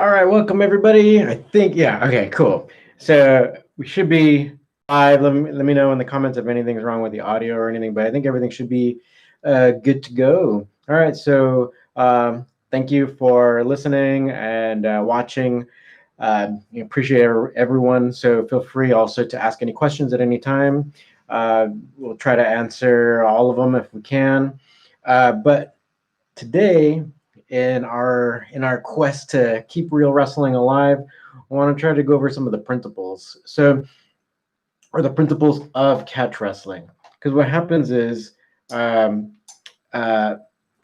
All right, welcome everybody. I think, yeah, okay, cool. So we should be live. Let me know in the comments if anything's wrong with the audio or anything, but I think everything should be good to go. All right, so thank you for listening and watching. Appreciate everyone. So feel free also to ask any questions at any time. We'll try to answer all of them if we can. But today, in our quest to keep real wrestling alive, I want to try to go over some of the principles. So, or the principles of catch wrestling. Because what happens is, um, uh,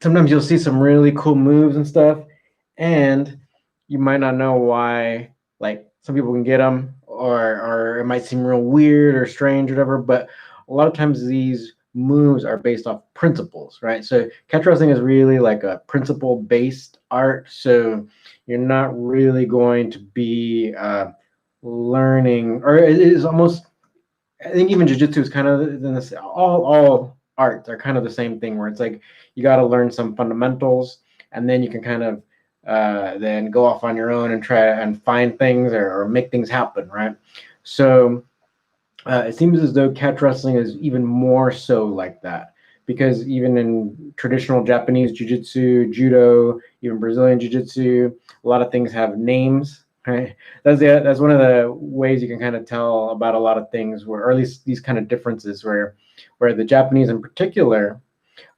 sometimes you'll see some really cool moves and stuff, and you might not know why. Like some people can get them, or it might seem real weird or strange, or whatever. But a lot of times these moves are based off principles, right? So catch wrestling is really like a principle-based art. So you're not really going to be learning, or it is almost. I think even jujitsu is kind of in this. All arts are kind of the same thing, where it's like you got to learn some fundamentals, and then you can kind of then go off on your own and try and find things or make things happen, right? So it seems as though catch wrestling is even more so like that, because even in traditional Japanese jiu-jitsu, judo, even Brazilian jiu-jitsu, a lot of things have names. Right? That's one of the ways you can kind of tell about a lot of things, where, or at least these kind of differences, where the Japanese in particular,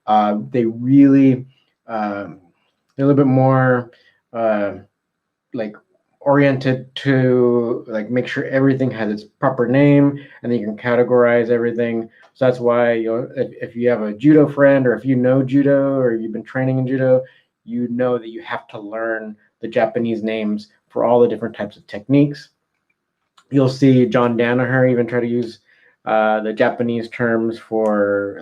they really they're a little bit more like oriented to like make sure everything has its proper name, and then you can categorize everything. So that's why if you have a judo friend, or if you know judo, or you've been training in judo, you know that you have to learn the Japanese names for all the different types of techniques. You'll see John Danaher even try to use the Japanese terms for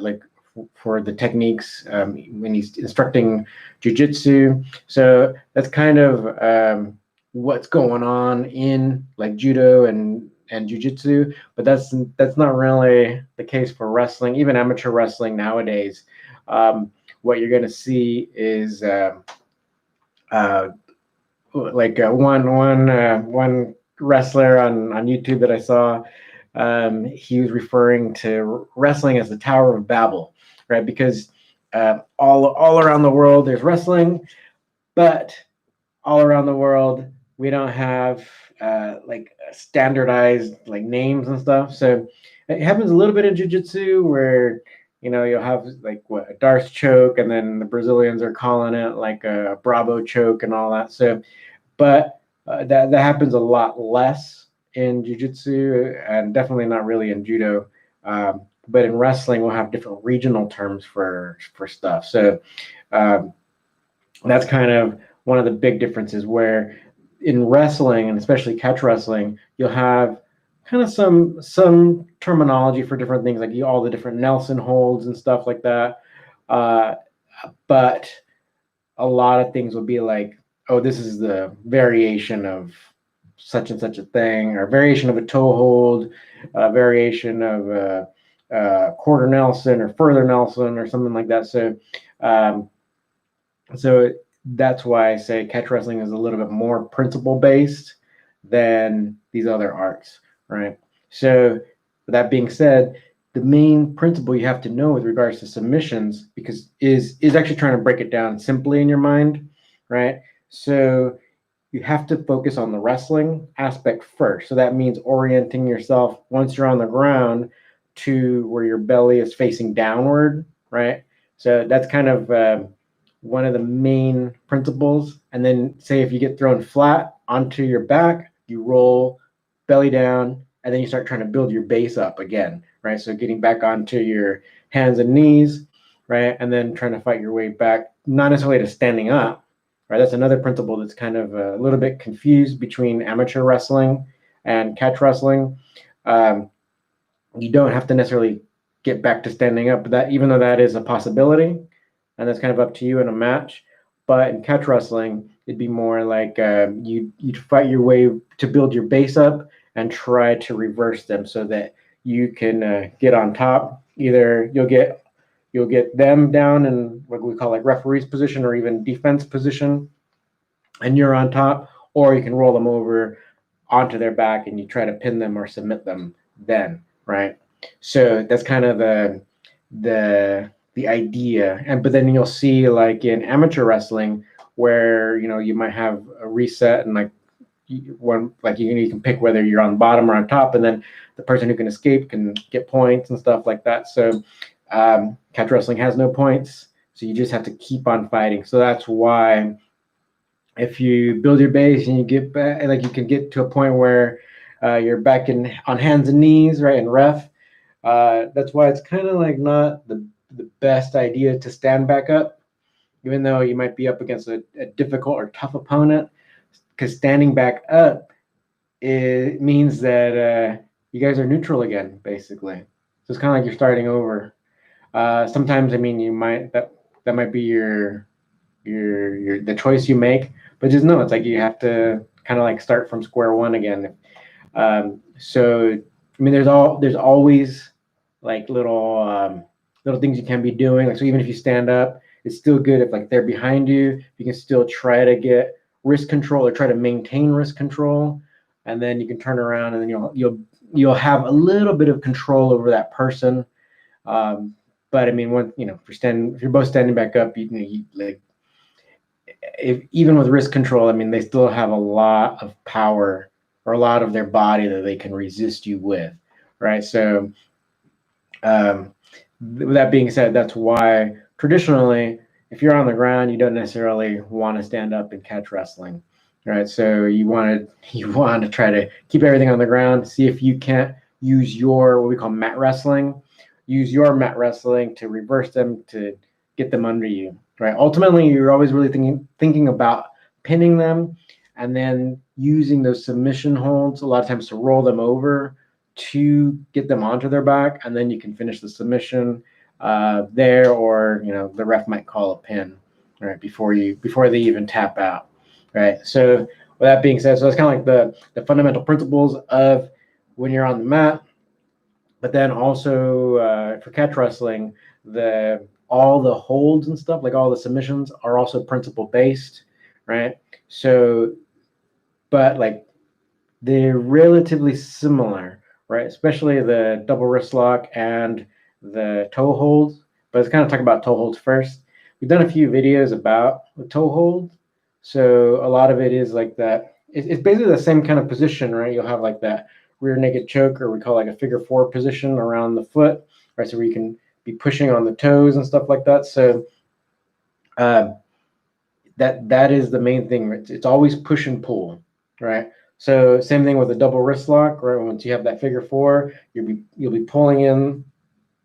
the techniques when he's instructing jujitsu. So that's kind of what's going on in like judo and jujitsu, but that's not really the case for wrestling. Even amateur wrestling nowadays, what you're going to see is like one wrestler on YouTube that I saw. He was referring to wrestling as the Tower of Babel, right? Because all around the world there's wrestling, but all around the world we don't have like standardized like names and stuff. So it happens a little bit in jiu-jitsu, where you'll have like a Darce choke, and then the Brazilians are calling it like a Bravo choke and all that. So but that happens a lot less in jiu-jitsu, and definitely not really in judo. But in wrestling, we'll have different regional terms for stuff. So that's kind of one of the big differences, where in wrestling, and especially catch wrestling, you'll have kind of some terminology for different things, like all the different Nelson holds and stuff like that. But a lot of things will be like, oh, this is the variation of such and such a thing, or variation of a toe hold, variation of a quarter Nelson or further Nelson or something like that. So that's why I say catch wrestling is a little bit more principle based than these other arts, right? So with that being said, the main principle you have to know with regards to submissions, because is actually trying to break it down simply in your mind, right? So you have to focus on the wrestling aspect first. So that means orienting yourself once you're on the ground to where your belly is facing downward, right? So that's kind of one of the main principles. And then say if you get thrown flat onto your back, you roll belly down, and then you start trying to build your base up again, right? So getting back onto your hands and knees, right? And then trying to fight your way back, not necessarily to standing up, right? That's another principle that's kind of a little bit confused between amateur wrestling and catch wrestling. You don't have to necessarily get back to standing up, but that, even though that is a possibility, and that's kind of up to you in a match. But in catch wrestling, it'd be more like you'd fight your way to build your base up and try to reverse them so that you can get on top. Either you'll get them down in what we call like referee's position, or even defense position, and you're on top, or you can roll them over onto their back and you try to pin them or submit them then, right? So that's kind of the idea. And but then you'll see like in amateur wrestling where you might have a reset and like one like you can pick whether you're on the bottom or on top, and then the person who can escape can get points and stuff like that. So catch wrestling has no points, so you just have to keep on fighting. So that's why if you build your base and you get back, like you can get to a point where you're back on hands and knees, right, in ref. That's why it's kind of like not the best idea to stand back up, even though you might be up against a difficult or tough opponent, because standing back up it means that you guys are neutral again, basically. So it's kind of like you're starting over. Sometimes, I mean, you might that might be your the choice you make, but just know it's like you have to kind of like start from square one again. So I mean, there's always like little things you can be doing. Like so, even if you stand up, it's still good if like they're behind you. You can still try to get wrist control or try to maintain wrist control, and then you can turn around and then you'll have a little bit of control over that person. But I mean, if you're both standing back up, you like even with wrist control, I mean, they still have a lot of power or a lot of their body that they can resist you with, right? So, with that being said, that's why traditionally, if you're on the ground, you don't necessarily want to stand up and catch wrestling, right? So you want to try to keep everything on the ground. See if you can't use your what we call mat wrestling. Use your mat wrestling to reverse them to get them under you, right? Ultimately, you're always really thinking about pinning them and then using those submission holds a lot of times to roll them over to get them onto their back, and then you can finish the submission there, or the ref might call a pin, right, before they even tap out, right? So with that being said, so it's kind of like the fundamental principles of when you're on the mat, but then also for catch wrestling, all the holds and stuff, like all the submissions, are also principle based, right? So, but like they're relatively similar, right? Especially the double wrist lock and the toe holds. But let's kind of talk about toe holds first. We've done a few videos about the toe hold. So a lot of it is like that. It's basically the same kind of position, right? You'll have like that rear naked choke, or we call like a figure four position around the foot, right? So where you can be pushing on the toes and stuff like that. So that is the main thing. It's always push and pull, right? So same thing with a double wrist lock, right? Once you have that figure four, you'll be pulling in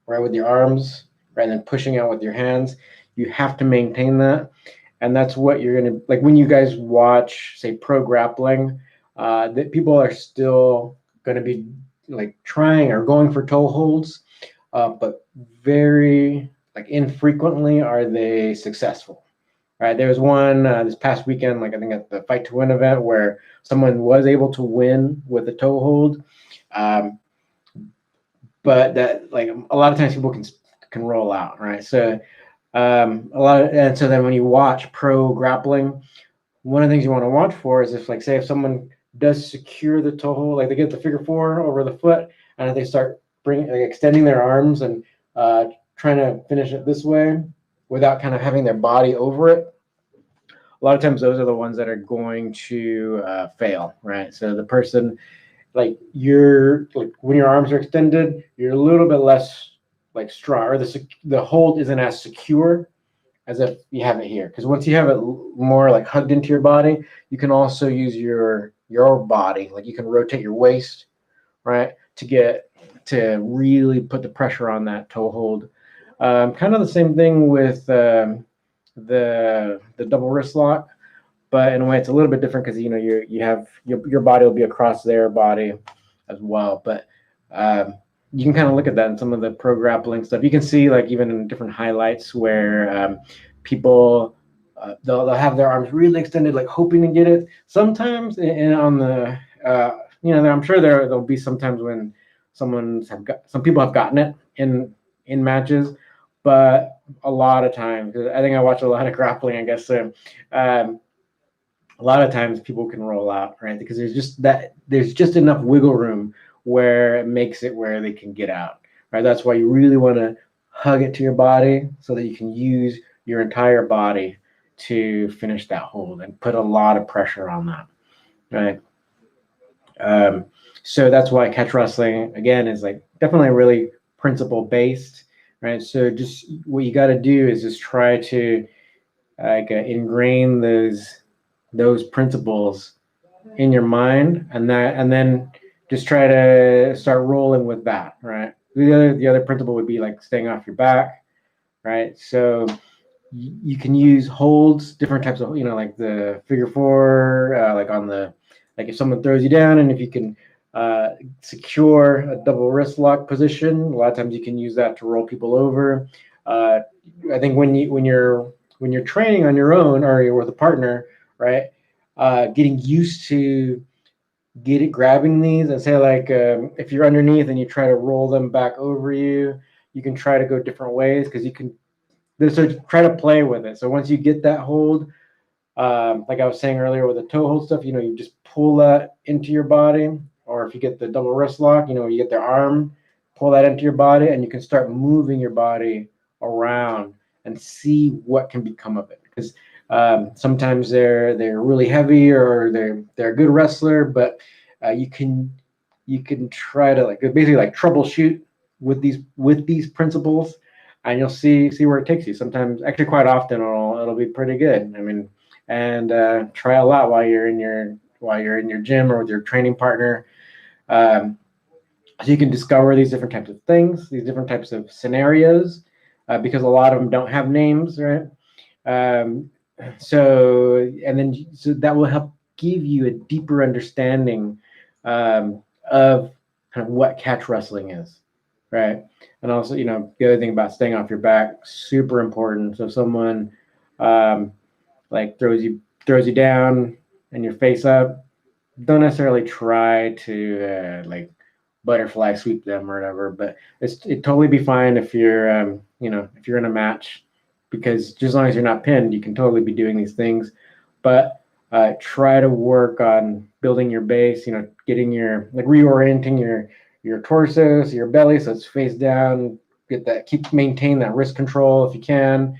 right with your arms, right, and then pushing out with your hands. You have to maintain that, and that's what you're gonna like when you guys watch, say, pro grappling. That people are still going to be like trying or going for toe holds, but very like infrequently are they successful. Right, there was one this past weekend, like I think at the Fight to Win event, where someone was able to win with a toe hold, but that like a lot of times people can roll out, right? So and so then when you watch pro grappling, one of the things you want to watch for is if someone does secure the toe hold, like they get the figure four over the foot, and they start extending their arms and trying to finish it this way without kind of having their body over it. A lot of times those are the ones that are going to fail, right? So the person, like when your arms are extended, you're a little bit less like strong, or the hold isn't as secure as if you have it here. Because once you have it more like hugged into your body, you can also use your body, like you can rotate your waist, right, to really put the pressure on that toe hold. Kind of the same thing with the double wrist lock, but in a way it's a little bit different because you have your body will be across their body as well. But you can kind of look at that in some of the pro grappling stuff. You can see like even in different highlights where people they'll have their arms really extended, like hoping to get it. Sometimes, and on the I'm sure there'll be sometimes when some people have gotten it in matches, but a lot of times, I think I watch a lot of grappling, I guess. So a a lot of times people can roll out, right? Because there's just enough wiggle room where it makes it where they can get out, right? That's why you really want to hug it to your body so that you can use your entire body to finish that hold and put a lot of pressure on that, right? Um, so that's why catch wrestling again is like definitely really principle based, right? So just what you got to do is just try to ingrain those principles in your mind, and then just try to start rolling with that, right? The other principle would be like staying off your back, right? So you can use holds, different types of, like the figure four, like on the, like if someone throws you down and if you can secure a double wrist lock position, a lot of times you can use that to roll people over. I think when you're training on your own or you're with a partner, right? Getting used to grabbing these and say like if you're underneath and you try to roll them back over you, you can try to go different ways because you can. So try to play with it. So once you get that hold, like I was saying earlier with the toe hold stuff, you just pull that into your body. Or if you get the double wrist lock, you get their arm, pull that into your body, and you can start moving your body around and see what can become of it. Because sometimes they're really heavy or they're a good wrestler, but you can try to like basically like troubleshoot with these principles, and you'll see where it takes you. Sometimes, actually, quite often, it'll be pretty good. I mean, and try a lot while you're in your gym or with your training partner. Um, so you can discover these different types of things, these different types of scenarios, because a lot of them don't have names, right? Um, so that will help give you a deeper understanding of kind of what catch wrestling is, right? And also, the other thing about staying off your back, super important. So if someone um, like throws you down and you're face up, don't necessarily try to like butterfly sweep them or whatever. But it'd totally be fine if you're in a match, because just as long as you're not pinned, you can totally be doing these things. But try to work on building your base. Getting reorienting your torso, so your belly, so it's face down. Maintain that wrist control if you can.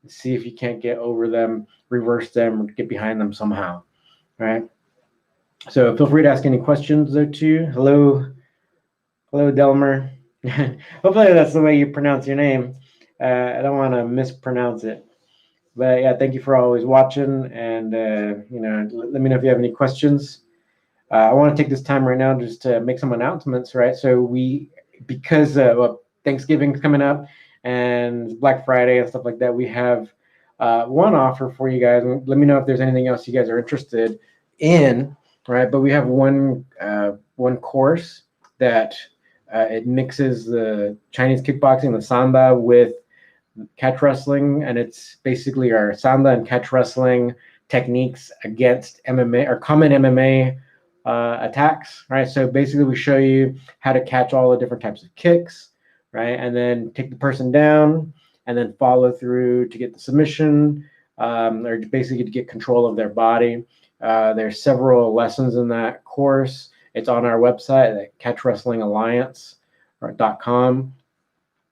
See if you can't get over them, reverse them, or get behind them somehow. Right. So feel free to ask any questions there too. Hello, Delmer. Hopefully that's the way you pronounce your name. I don't want to mispronounce it. But yeah, thank you for always watching, and let me know if you have any questions. I want to take this time right now just to make some announcements, right? So because Thanksgiving's coming up and Black Friday and stuff like that, we have one offer for you guys. Let me know if there's anything else you guys are interested in, right? But we have one course that it mixes the Chinese kickboxing, the sanda, with catch wrestling, and it's basically our sanda and catch wrestling techniques against MMA or common MMA attacks, right? So basically, we show you how to catch all the different types of kicks, right, and then take the person down, and then follow through to get the submission, or basically to get control of their body. There's several lessons in that course. It's on our website at catchwrestlingalliance.com.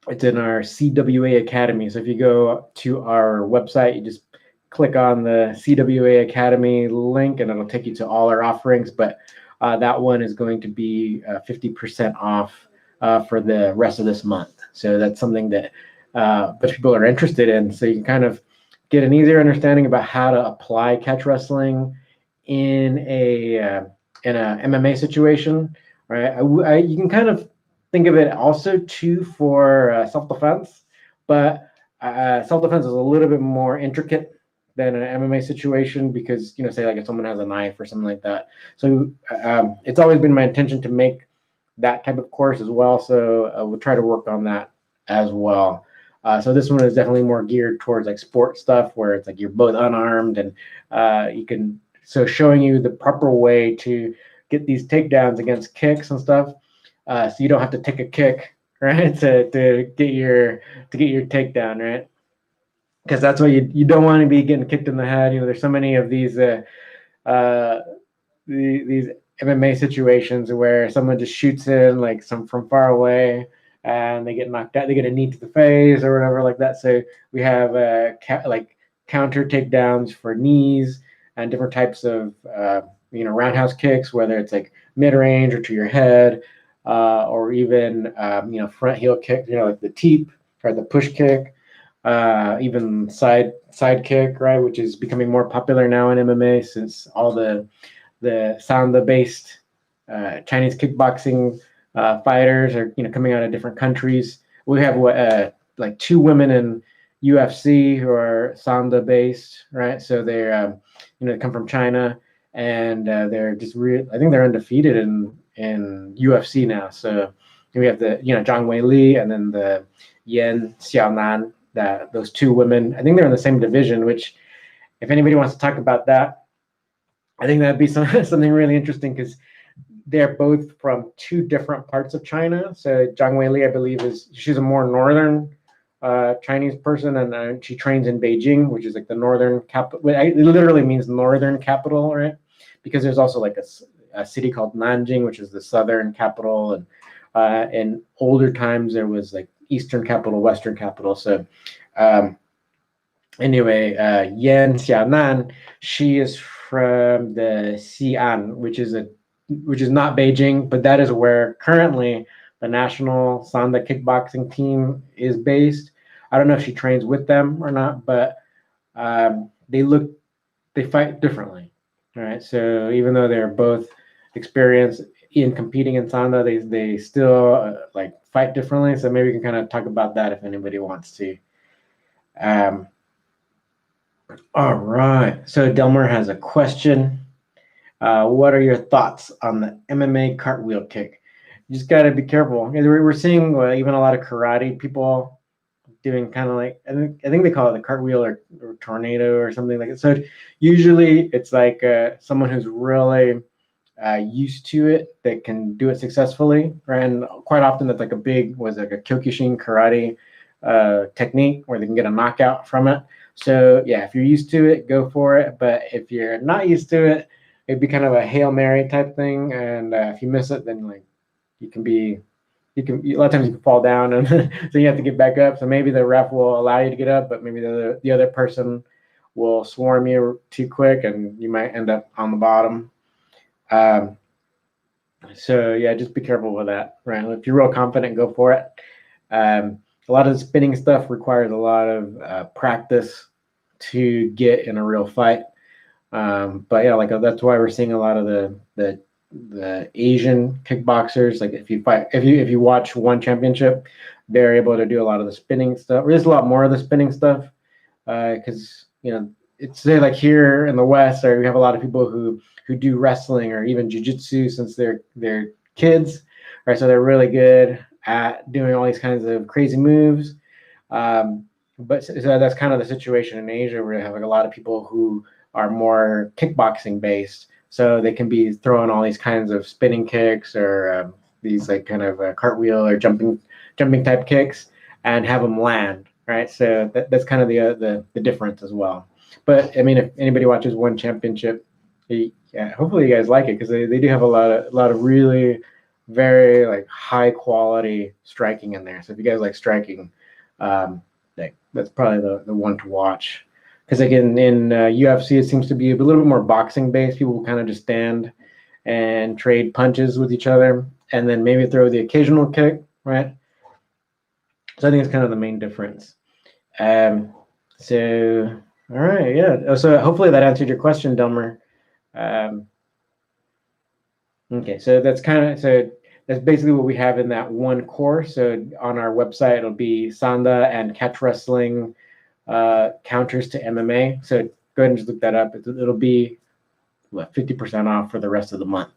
It's in our CWA Academy. So if you go to our website, you just click on the CWA Academy link, and it'll take you to all our offerings. But that one is going to be 50% off for the rest of this month. So that's something that bunch of people are interested in. So you can kind of get an easier understanding about how to apply catch wrestling in a MMA situation, right? You can kind of think of it also too for self-defense, but self-defense is a little bit more intricate than an MMA situation because, say like if someone has a knife or something like that. So it's always been my intention to make that type of course as well. So we'll try to work on that as well. So this one is definitely more geared towards like sport stuff where it's like you're both unarmed and so showing you the proper way to get these takedowns against kicks and stuff. So you don't have to take a kick, right, to get your takedown, right? Because that's what you don't want to be getting kicked in the head. There's so many of these uh, these MMA situations where someone just shoots in like some from far away and they get knocked out, they get a knee to the face or whatever like that. So we have like counter takedowns for knees and different types of roundhouse kicks, whether it's like mid range or to your head, or even front heel kick, like the teep or the push kick, even side kick, right, which is becoming more popular now in MMA since all the Sanda based Chinese kickboxing fighters are coming out of different countries. We have like 2 women in UFC who are Sanda based, right? So they're they come from China and they're just real. I think they're undefeated in UFC now. So we have the Zhang Wei Li and then the Yan Xiaonan. That those 2 women, I think they're in the same division. Which, if anybody wants to talk about that, I think that'd be something really interesting because they're both from 2 different parts of China. So Zhang Weili, I believe, she's a more northern Chinese person, and she trains in Beijing, which is like the northern capital. It literally means northern capital, right? Because there's also like a city called Nanjing, which is the southern capital, and in older times there was like eastern capital, western capital. So anyway, Yan Xiaonan, she is from the Xi'an, which is not Beijing, but that is where currently the national Sanda kickboxing team is based. I don't know if she trains with them or not, but they fight differently. All right, so even though they're both experienced in competing in Sanda, they still like fight differently. So maybe we can kind of talk about that if anybody wants to. All right. So Delmer has a question. What are your thoughts on the MMA cartwheel kick? You just got to be careful. We're seeing even a lot of karate people doing kind of like, I think they call it the cartwheel or tornado or something like that. So usually it's like someone who's really used to it that can do it successfully, right? And quite often that's like a Kyokushin karate technique where they can get a knockout from it. So yeah, if you're used to it, go for it. But if you're not used to it, it'd be kind of a Hail Mary type thing. And if you miss it, then like a lot of times you can fall down and so you have to get back up. So maybe the ref will allow you to get up, but maybe the other person will swarm you too quick and you might end up on the bottom. So yeah, just be careful with that, right? If you're real confident, go for it. A lot of the spinning stuff requires a lot of practice to get in a real fight. But yeah, like that's why we're seeing a lot of the Asian kickboxers. Like if you watch One Championship, they're able to do a lot of the spinning stuff. There's a lot more of the spinning stuff because it's like here in the West, or we have a lot of people who do wrestling or even jiu-jitsu since they're kids, right? So they're really good at doing all these kinds of crazy moves. But so that's kind of the situation in Asia, where you have like a lot of people who are more kickboxing based, so they can be throwing all these kinds of spinning kicks or these like kind of cartwheel or jumping type kicks and have them land, right? So that's kind of the difference as well. But I mean, if anybody watches One Championship, yeah, hopefully you guys like it because they do have a lot of really very like high quality striking in there. So if you guys like striking, that's probably the one to watch. Because again, in UFC, it seems to be a little bit more boxing based. People will kind of just stand and trade punches with each other, and then maybe throw the occasional kick, right? So I think it's kind of the main difference. So all right, yeah. So hopefully that answered your question, Delmer. Okay, so that's basically what we have in that one course. So on our website, it'll be Sanda and catch wrestling counters to MMA. So go ahead and just look that up. It'll be 50% off for the rest of the month.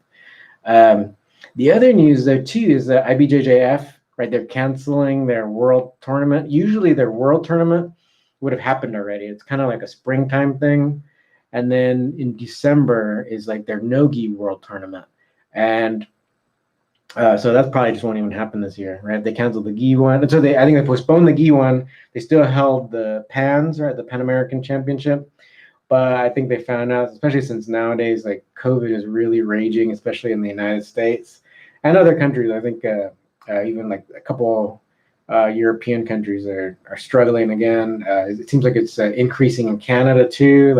The other news though too is that IBJJF, right? They're canceling their world tournament. Usually their world tournament would have happened already. It's kind of like a springtime thing. And then in December is like their Nogi world tournament. And so that's probably just won't even happen this year, right? They canceled the Gi one. So I think they postponed the Gi one. They still held the PANs, right? The Pan American Championship. but I think they found out, especially since nowadays, like COVID is really raging, especially in the United States and other countries. I think even like a couple European countries are struggling again. It seems like it's increasing in Canada too.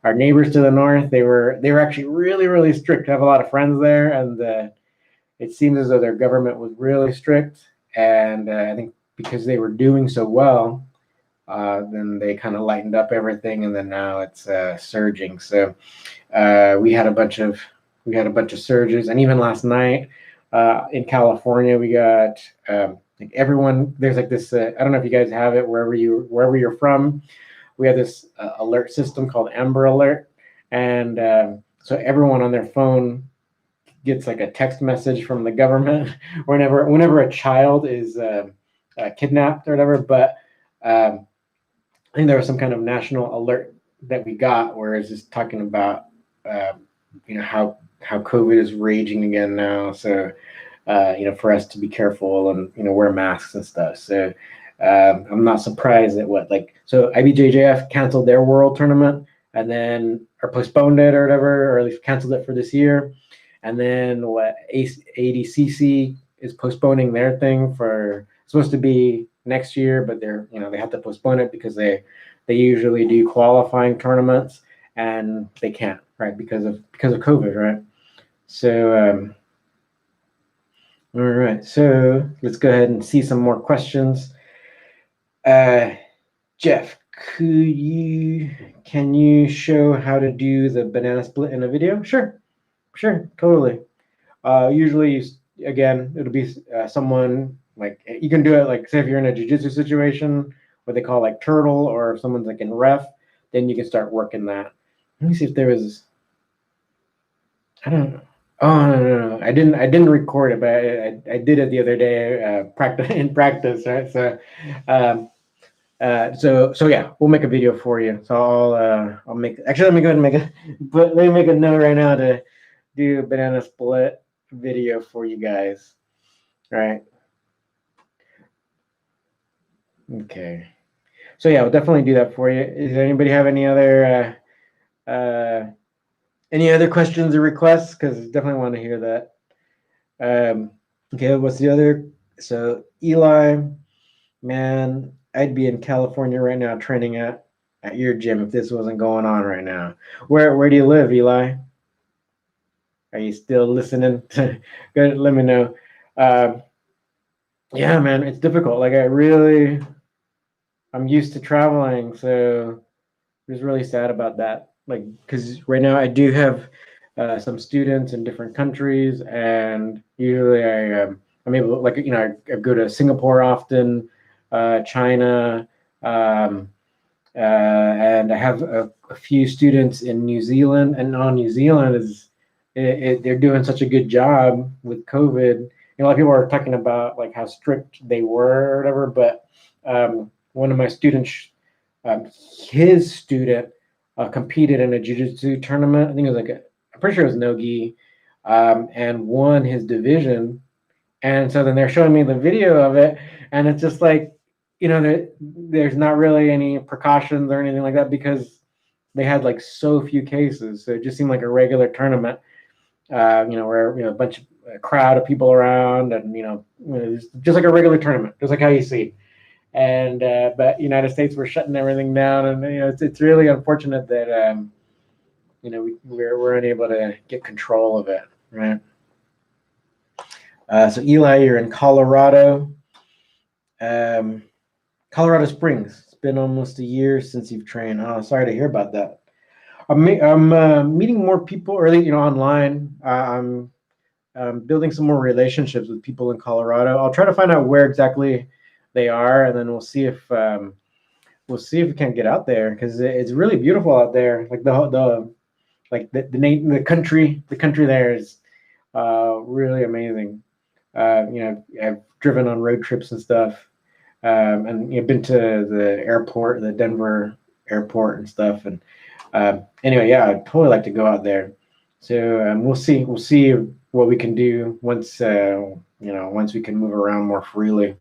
Our neighbors to the north, they were actually really strict. I have a lot of friends there, and it seems as though their government was really strict. And I think because they were doing so well, then they kind of lightened up everything, and then now it's surging. So we had a bunch of surges, and even last night in California, we got like everyone. There's like this. I don't know if you guys have it wherever you're from. We have this alert system called Amber Alert, and so everyone on their phone gets like a text message from the government whenever a child is kidnapped or whatever. But I think there was some kind of national alert that we got where it's just talking about how COVID is raging again now. So for us to be careful and wear masks and stuff. So I'm not surprised that so IBJJF canceled their world tournament and then or postponed it or whatever, or at least canceled it for this year. And then ADCC is postponing their thing for supposed to be next year, but they have to postpone it because they usually do qualifying tournaments and they can't, right, because of COVID, right? So all right, so let's go ahead and see some more questions. Jeff, can you show how to do the banana split in a video? Sure, totally. Usually, again, it'll be someone like you can do it like say if you're in a jiu-jitsu situation, what they call like turtle, or if someone's like in ref, then you can start working that. Let me see if there was. I don't know. Oh no. I didn't record it, but I did it the other day. Practice, right? So yeah, we'll make a video for you. So I'll make. Actually, let me go ahead and let me make a note right now to do a banana split video for you guys. All right. Okay. So yeah, we'll definitely do that for you. Does anybody have any other questions or requests? Because definitely want to hear that. Okay, what's the other? So Eli, man, I'd be in California right now training at your gym if this wasn't going on right now. Where do you live, Eli? Are you still listening? Good, let me know. Yeah, man, it's difficult. Like I'm used to traveling, so I'm just really sad about that. Like, because right now I do have some students in different countries, and usually I'm able, like, I go to Singapore often, China, and I have a few students in New Zealand, and New Zealand they're doing such a good job with COVID. A lot of people are talking about like how strict they were or whatever, but one of my students, his student competed in a jiu-jitsu tournament. I think it was I'm pretty sure it was no-gi, and won his division. And so then they're showing me the video of it, and it's just like, there's not really any precautions or anything like that because they had like so few cases. So it just seemed like a regular tournament, where a bunch of crowd of people around, and just like a regular tournament, just like how you see. And but United States were shutting everything down, and it's really unfortunate that we're unable to get control of it, right? So Eli, you're in Colorado, Colorado Springs. It's been almost a year since you've trained. Oh, sorry to hear about that. I'm meeting more people, or online. I'm building some more relationships with people in Colorado. I'll try to find out where exactly they are, and then we'll see if we can't get out there, because it's really beautiful out there. Like the country there is really amazing. I've driven on road trips and stuff, and been to the airport, the Denver airport and stuff. And anyway, yeah, I'd totally like to go out there. So we'll see what we can do once we can move around more freely.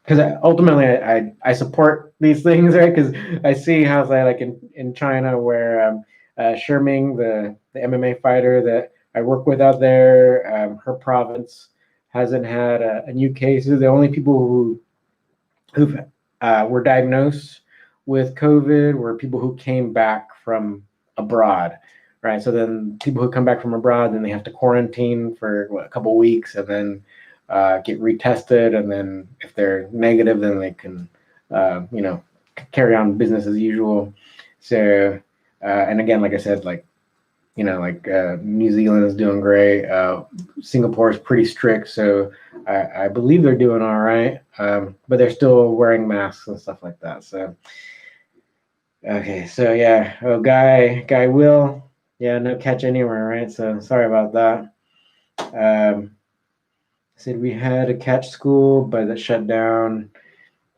because ultimately I support these things, right? Because I see how like in China where Sherming, the MMA fighter that I work with out there, her province hasn't had a new case. The only people who were diagnosed with COVID were people who came back from abroad, right? So then people who come back from abroad, then they have to quarantine for a couple of weeks, and then get retested, and then if they're negative, then they can, carry on business as usual. So, and again, like I said, like New Zealand is doing great. Singapore is pretty strict, so I believe they're doing all right, but they're still wearing masks and stuff like that. So, okay, so yeah, oh, guy Will, yeah, no catch anywhere, right? So sorry about that. Said we had a catch school, but it shut down.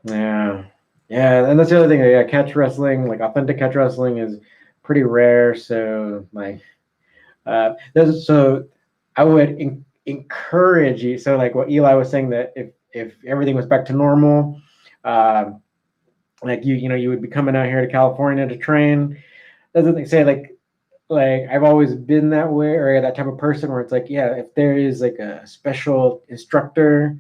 Yeah, yeah, and that's the other thing. Yeah, catch wrestling, like authentic catch wrestling, is pretty rare. So like, so I would encourage you. So like what Eli was saying, that if everything was back to normal, uh, like you would be coming out here to California to train. Doesn't say like I've always been that way, or that type of person where it's like, yeah, if there is like a special instructor,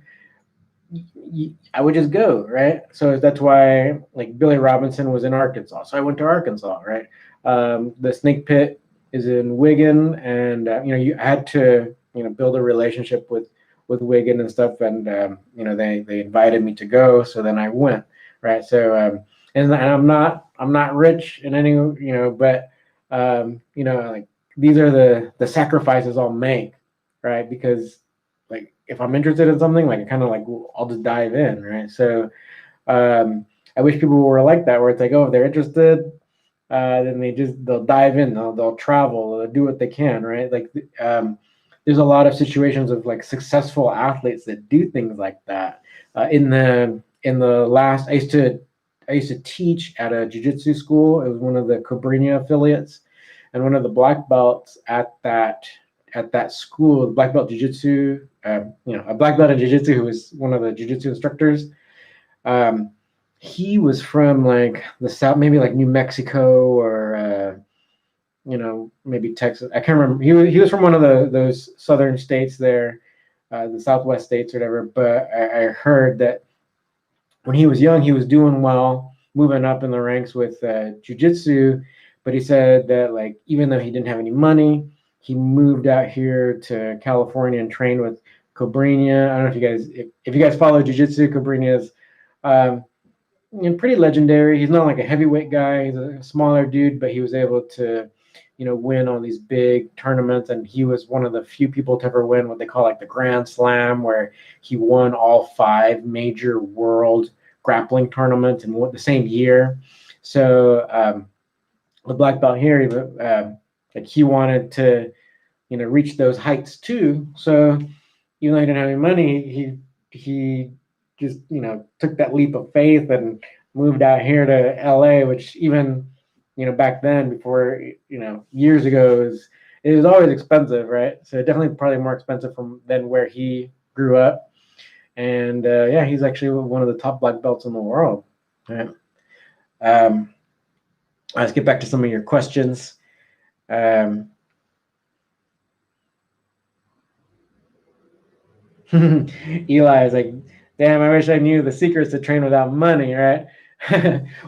I would just go, right? So that's why like Billy Robinson was in Arkansas, so I went to Arkansas, right? The Snake Pit is in Wigan, and you had to build a relationship with Wigan and stuff, and they invited me to go, so then I went, right? So and I'm not rich in any but like these are the sacrifices I'll make, right? Because like if I'm interested in something, like I kind of like I'll just dive in, right? So I wish people were like that, where it's like, oh, if they're interested, then they'll dive in, they'll travel, they'll do what they can, right? Like there's a lot of situations of like successful athletes that do things like that. In the last, I used to teach at a jiu-jitsu school. It was one of the Cobrinha affiliates, and one of the black belts at that school, black belt jiu-jitsu, a black belt in jiu-jitsu who was one of the jiu-jitsu instructors. Um, he was from like the South, maybe like New Mexico or maybe Texas. I can't remember. He was from one of those southern states there, the Southwest states or whatever. But I heard that when he was young, he was doing well, moving up in the ranks with jujitsu. But he said that like even though he didn't have any money, he moved out here to California and trained with Cobrinha. I don't know if you guys follow jujitsu. Cobrinha is pretty legendary. He's not like a heavyweight guy. He's a smaller dude, but he was able to win all these big tournaments, and he was one of the few people to ever win what they call like the Grand Slam, where he won all 5 major world grappling tournaments in the same year. So the black belt here, like he wanted to reach those heights too. So even though he didn't have any money, he just took that leap of faith and moved out here to LA, which even back then, before years ago, it was always expensive, right? So definitely probably more expensive than where he grew up. And yeah, he's actually one of the top black belts in the world. Yeah. Let's get back to some of your questions. Eli is like, damn, I wish I knew the secrets to train without money, right?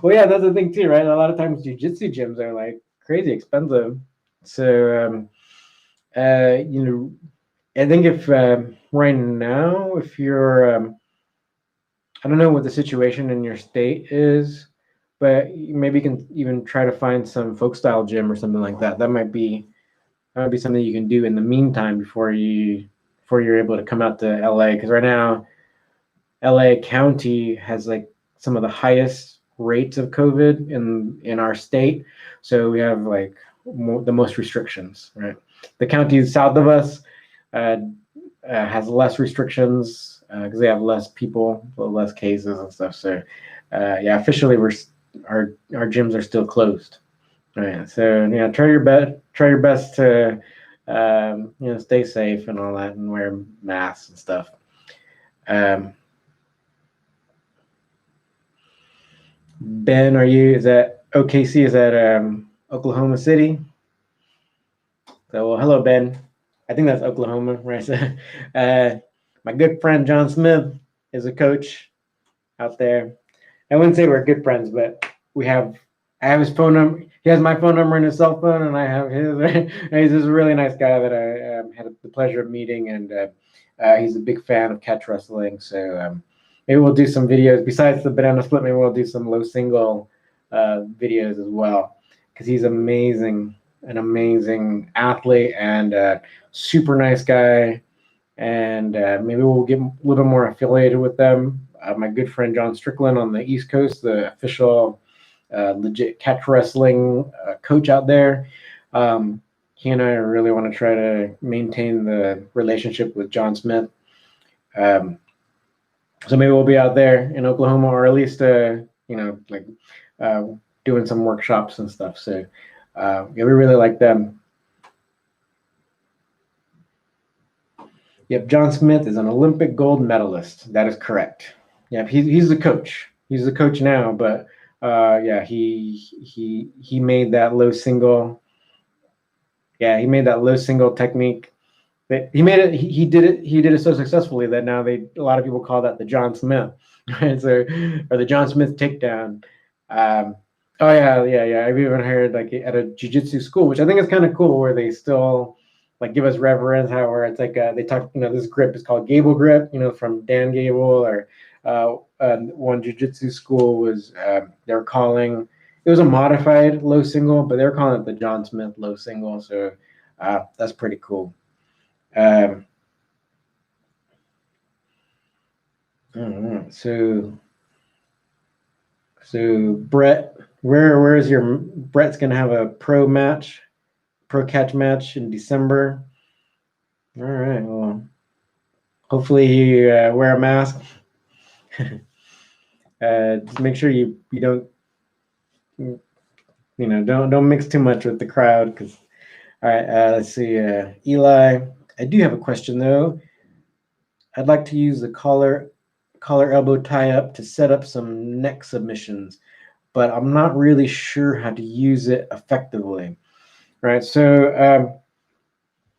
Well, yeah, that's the thing too, right? A lot of times jiu-jitsu gyms are like crazy expensive. So, I think if right now, if you're, I don't know what the situation in your state is, but maybe you can even try to find some folk style gym or something like that. That might be something you can do in the meantime before you're able to come out to LA. Because right now, LA County has like some of the highest rates of COVID in our state, so we have like the most restrictions. Right, the county south of us uh, has less restrictions because they have less people, less cases and stuff. So yeah, officially our gyms are still closed. Right, so try your best to stay safe and all that, and wear masks and stuff. Um, Ben, is that OKC? Is that Oklahoma City? So, well, hello, Ben. I think that's Oklahoma, right? So, my good friend John Smith is a coach out there. I wouldn't say we're good friends, but I have his phone number. He has my phone number and his cell phone, and I have his. He's just a really nice guy that I had the pleasure of meeting, and he's a big fan of catch wrestling. So maybe we'll do some videos besides the banana split. Maybe we'll do some low single videos as well, because he's amazing, an amazing athlete and super nice guy. And maybe we'll get a little bit more affiliated with them. My good friend John Strickland on the East Coast, the official legit catch wrestling coach out there. He and I really want to try to maintain the relationship with John Smith. So maybe we'll be out there in Oklahoma, or at least like doing some workshops and stuff. So yeah, we really like them. Yep, John Smith is an Olympic gold medalist. That is correct. Yep, he's the coach. He's the coach now, but yeah, he made that low single. Yeah, he made that low single technique. He made it. He did it. He did it so successfully that now a lot of people call that the John Smith, right? So, or the John Smith takedown. Oh yeah. I've even heard like at a jiu-jitsu school, which I think is kind of cool, where they still like give us reverence. How where it's like they talk. This grip is called Gable grip. From Dan Gable, or one jiu-jitsu school was they're calling. It was a modified low single, but they're calling it the John Smith low single. So that's pretty cool. So Brett, where is Brett's gonna have a pro catch match in December. All right, well, hopefully you wear a mask. Just make sure you don't don't mix too much with the crowd. Because all right, let's see, Eli. I do have a question though. I'd like to use the collar elbow tie up to set up some neck submissions, but I'm not really sure how to use it effectively. Right. So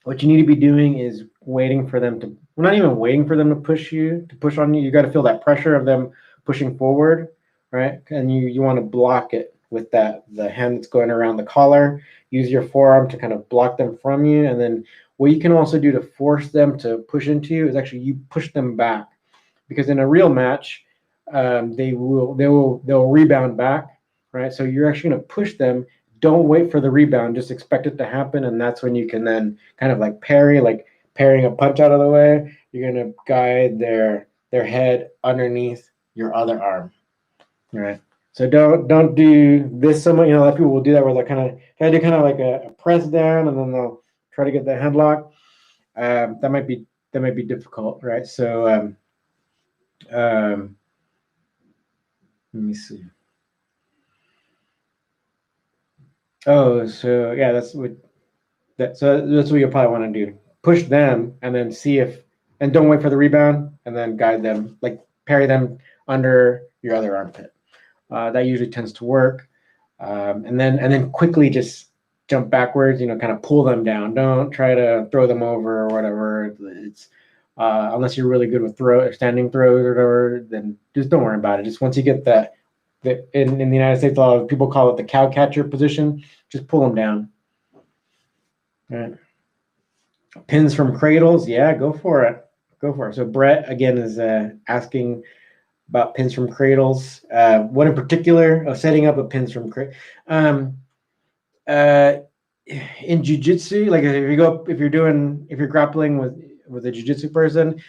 what you need to be doing is waiting for them to. We're not even waiting for them to push on you. You got to feel that pressure of them pushing forward, right? And you want to block it with the hand that's going around the collar. Use your forearm to kind of block them from you, and then what you can also do to force them to push into you is actually you push them back, because in a real match, they'll rebound back, right? So you're actually going to push them. Don't wait for the rebound, just expect it to happen, and that's when you can then kind of like parrying a punch out of the way. You're going to guide their head underneath your other arm. All right. So don't do this so much. A lot of people will do that where they'll kind of try to do kind of like a press down, and then they'll try to get the headlock. That might be difficult, right? So let me see. Oh, so yeah, that's what you'll probably want to do. Push them and then and don't wait for the rebound, and then guide them, like parry them under your other armpit. That usually tends to work. And then quickly just jump backwards, kind of pull them down. Don't try to throw them over or whatever. It's unless you're really good with standing throws or whatever, then just don't worry about it. Just once you get that in the United States, a lot of people call it the cow catcher position. Just pull them down. All right. Pins from cradles, yeah, go for it. So Brett again is asking about pins from cradles. What in particular? Setting up a pins from cradle. In jiu-jitsu, like if you're grappling with a jiu-jitsu person,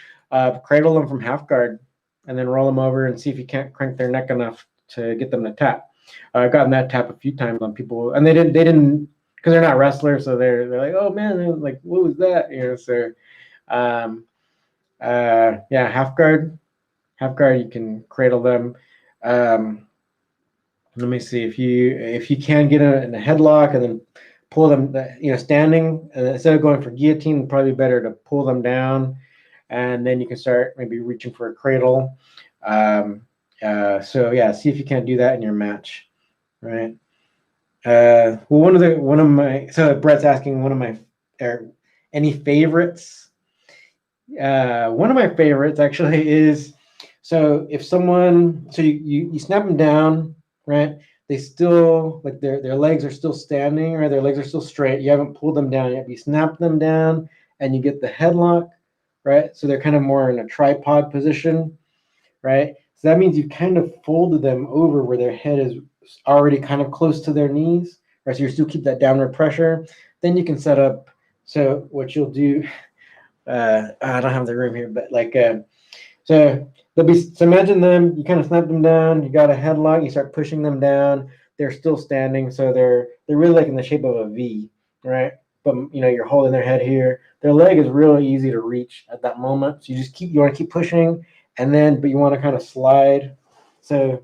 cradle them from half guard, and then roll them over and see if you can't crank their neck enough to get them to tap. I've gotten that tap a few times on people, and they didn't because they're not wrestlers, so they're like, oh man, like what was that? So yeah, half guard, you can cradle them. Let me see if you can get in a headlock and then pull them, standing, and instead of going for guillotine, probably better to pull them down, and then you can start maybe reaching for a cradle. So yeah, see if you can't do that in your match, right? Well, so Brett's asking any favorites. One of my favorites actually is, so if someone, so you snap them down, right? They still, like, their legs are still standing, or their legs are still straight. You haven't pulled them down yet. You snap them down and you get the headlock, right? So they're kind of more in a tripod position, right? So that means you've kind of folded them over where their head is already kind of close to their knees, right? So you still keep that downward pressure. Then you can set up. So what you'll do, I don't have the room here, but like, so so imagine them, you kind of snap them down, you got a headlock, you start pushing them down, they're still standing, so they're really like in the shape of a V, right? But you're holding their head here. Their leg is really easy to reach at that moment. So you want to keep pushing, but you want to kind of slide. So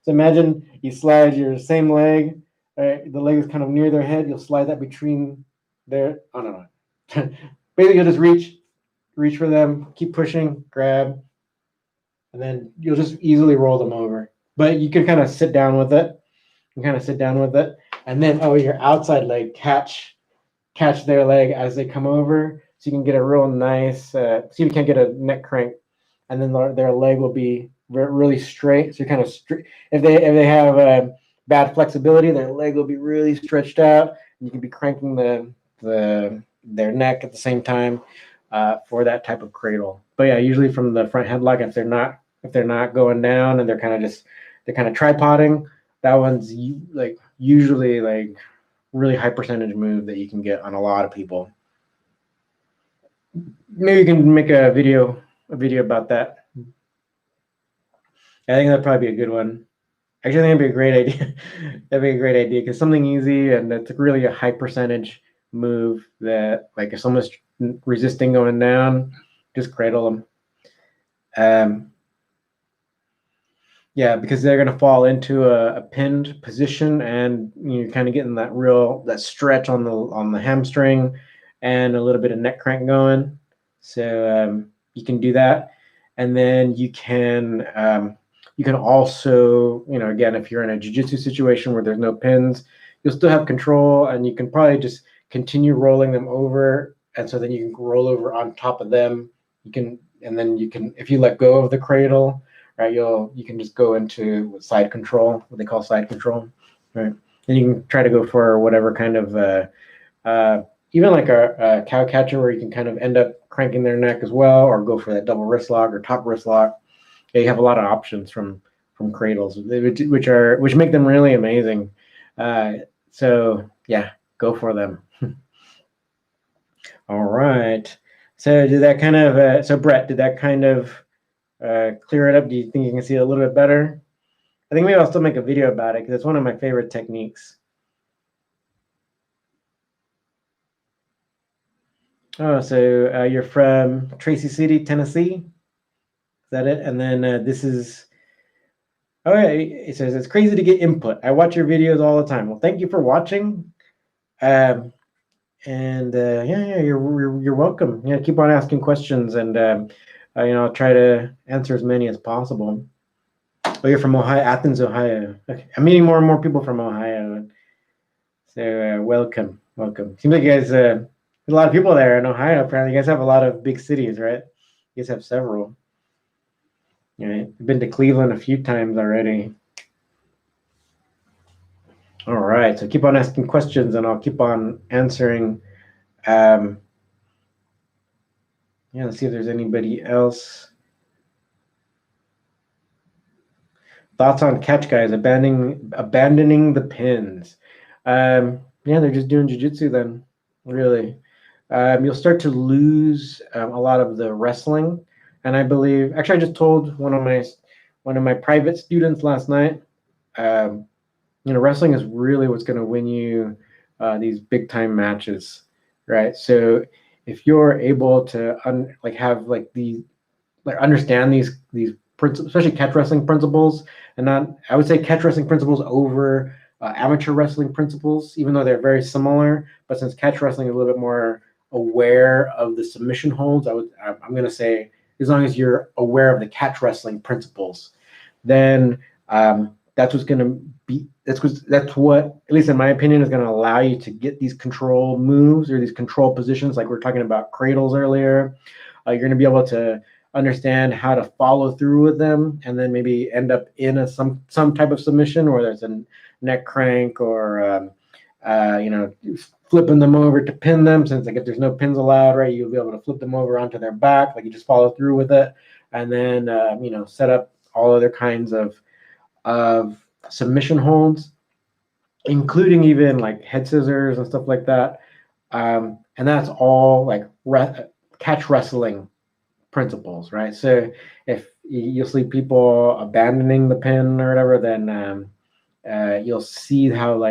imagine you slide your same leg, right? The leg is kind of near their head, you'll slide that between oh no. Basically you'll just reach for them, keep pushing, grab, and then you'll just easily roll them over. But you can kind of sit down with it. And then your outside leg catch their leg as they come over, so you can get a real nice. See if you can get a neck crank, and then their leg will be really straight. So you kind of if they have bad flexibility, their leg will be really stretched out, and you can be cranking their neck at the same time for that type of cradle. But yeah, usually from the front headlock, if they're not going down and they're kind of tripoding, that one's usually like really high percentage move that you can get on a lot of people. Maybe you can make a video about that. I think that'd probably be a good one. Actually, I think that'd be a great idea. That'd be a great idea because something easy and it's really a high percentage move that, like, if someone's resisting going down, just cradle them. Yeah, because they're going to fall into a pinned position, and you're kind of getting that stretch on the hamstring and a little bit of neck crank going. So you can do that, and then you can also, again, if you're in a jiu-jitsu situation where there's no pins, you'll still have control, and you can probably just continue rolling them over, and so then you can roll over on top of them. If you let go of the cradle, right, you can just go into side control, what they call side control, right? And you can try to go for whatever kind of even like a cow catcher, where you can kind of end up cranking their neck as well, or go for that double wrist lock or top wrist lock. Yeah, you have a lot of options from cradles, which make them really amazing. So yeah, go for them. All right. So Brett, did that kind of clear it up? Do you think you can see it a little bit better? I think maybe I'll still make a video about it because it's one of my favorite techniques. Oh, so you're from Tracy City, Tennessee? Is that it? And then this is, it says, it's crazy to get input. I watch your videos all the time. Well, thank you for watching. Yeah, you're welcome. Yeah, keep on asking questions, and I'll try to answer as many as possible. Oh, you're from Ohio, Athens, Ohio. Okay, I'm meeting more and more people from Ohio. So welcome. Seems like you guys, there's a lot of people there in Ohio. Apparently, you guys have a lot of big cities, right? You guys have several. Right? I've been to Cleveland a few times already. All right, so keep on asking questions, and I'll keep on answering. Yeah, let's see if there's anybody else. Thoughts on catch guys abandoning the pins? Yeah, they're just doing jiu-jitsu then, really. You'll start to lose a lot of the wrestling, and I believe, actually, I just told one of my private students last night. Wrestling is really what's going to win you these big time matches, right? So if you're able to understand these principles, especially catch wrestling principles, and I would say catch wrestling principles over amateur wrestling principles, even though they're very similar. But since catch wrestling is a little bit more aware of the submission holds, I'm going to say, as long as you're aware of the catch wrestling principles, then that's what's going to be. That's what, at least in my opinion, is going to allow you to get these control moves or these control positions, like we are talking about cradles earlier. You're going to be able to understand how to follow through with them, and then maybe end up in some type of submission, whether it's a neck crank or flipping them over to pin them. Since like if there's no pins allowed, right, you'll be able to flip them over onto their back, like you just follow through with it, and then set up all other kinds of submission holds, including even like head scissors and stuff like that. And that's all like catch wrestling principles, right? So if you'll see people abandoning the pin or whatever, then you'll see how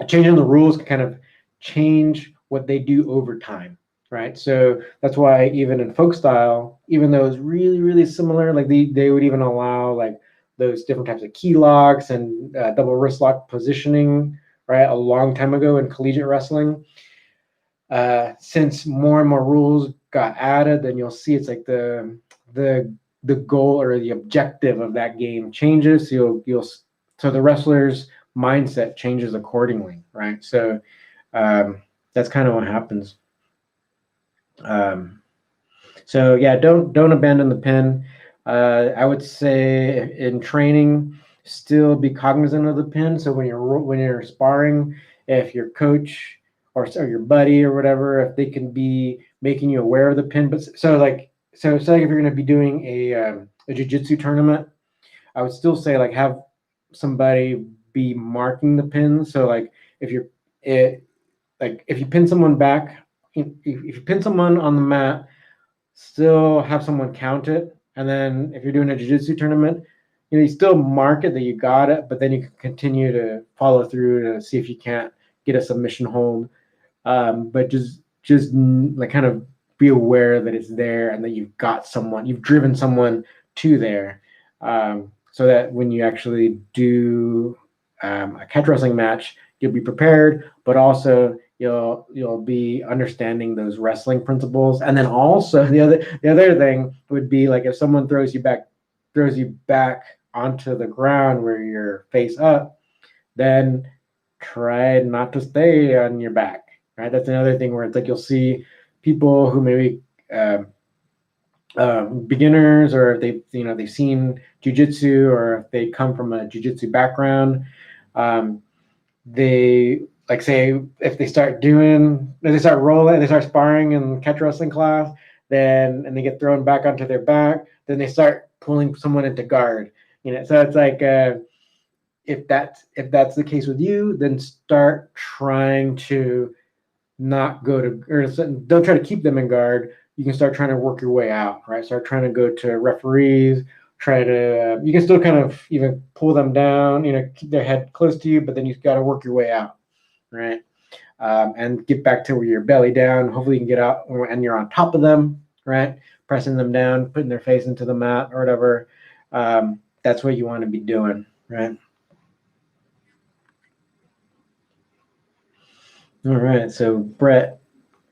changing the rules can kind of change what they do over time, right? So that's why even in folk style, even though it's really, really similar, like they would even allow like those different types of key locks and double wrist lock positioning, right? A long time ago in collegiate wrestling. Since more and more rules got added, then you'll see it's like the goal or the objective of that game changes. So so the wrestler's mindset changes accordingly, right? So that's kind of what happens. So yeah, don't abandon the pin. I would say in training, still be cognizant of the pin. So when you're sparring, if your coach or your buddy or whatever, if they can be making you aware of the pin, but so like if you're going to be doing a jiu-jitsu tournament, I would still say like have somebody be marking the pins. So like if you pin someone back, if you pin someone on the mat, still have someone count it. And then if you're doing a jiu-jitsu tournament, you still mark it that you got it, but then you can continue to follow through to see if you can't get a submission hold. But just like kind of be aware that it's there and that you've driven someone to there, so that when you actually do a catch wrestling match, you'll be prepared, but also you'll be understanding those wrestling principles. And then also the other thing would be like if someone throws you back onto the ground where you're face up, then try not to stay on your back, right? That's another thing where it's like you'll see people who maybe beginners, or if they've seen jiu-jitsu, or if they come from a jiu-jitsu background, they like say if they start rolling, they start sparring in catch wrestling class, and they get thrown back onto their back, then they start pulling someone into guard. So it's like if that's the case with you, then start trying to not go to, or don't try to keep them in guard. You can start trying to work your way out, right? Start trying to go to referees. You can still kind of even pull them down, keep their head close to you, but then you've got to work your way out, right? And get back to where you're belly down. Hopefully you can get out and you're on top of them, right? Pressing them down, putting their face into the mat or whatever. That's what you want to be doing, right? All right. So Brett,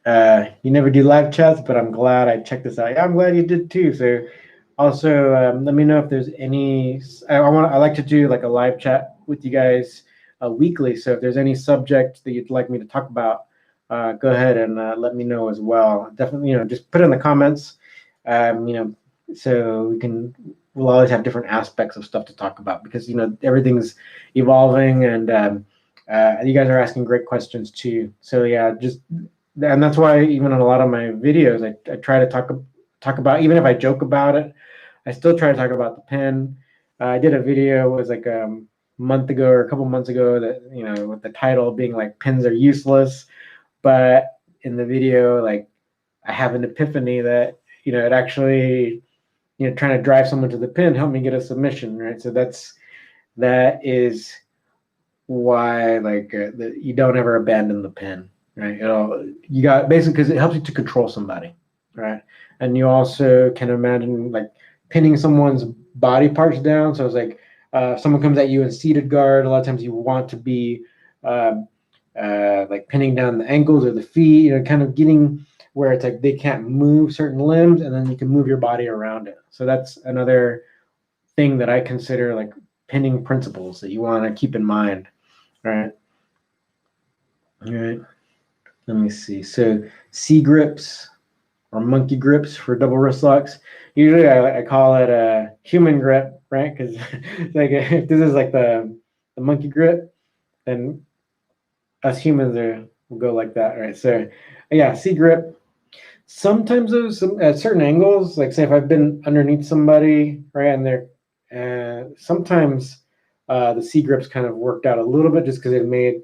you never do live chats, but I'm glad I checked this out. Yeah, I'm glad you did too. So also, let me know if there's any. I like to do like a live chat with you guys weekly. So if there's any subject that you'd like me to talk about, go ahead and let me know as well. Definitely, just put it in the comments. So we'll always have different aspects of stuff to talk about, because everything's evolving, and you guys are asking great questions too. So yeah, and that's why even in a lot of my videos, I try to talk about, even if I joke about it, I still try to talk about the pin. I did a video, it was like a month ago or a couple months ago, that with the title being like pins are useless, but in the video, like I have an epiphany that it actually trying to drive someone to the pin helped me get a submission, right? So that is why you don't ever abandon the pin, right? You got basically, because it helps you to control somebody, right? And you also can imagine like pinning someone's body parts down. So it's like if someone comes at you in seated guard, a lot of times you want to be like pinning down the ankles or the feet, kind of getting where it's like they can't move certain limbs, and then you can move your body around it. So that's another thing that I consider like pinning principles that you want to keep in mind. All right. Let me see. So C grips or monkey grips for double wrist locks. Usually I call it a human grip, right? Because like if this is like the monkey grip, then us humans will go like that, right? So yeah, C grip. Sometimes those at certain angles, like say if I've been underneath somebody, right, and they're sometimes the C grips kind of worked out a little bit just because it made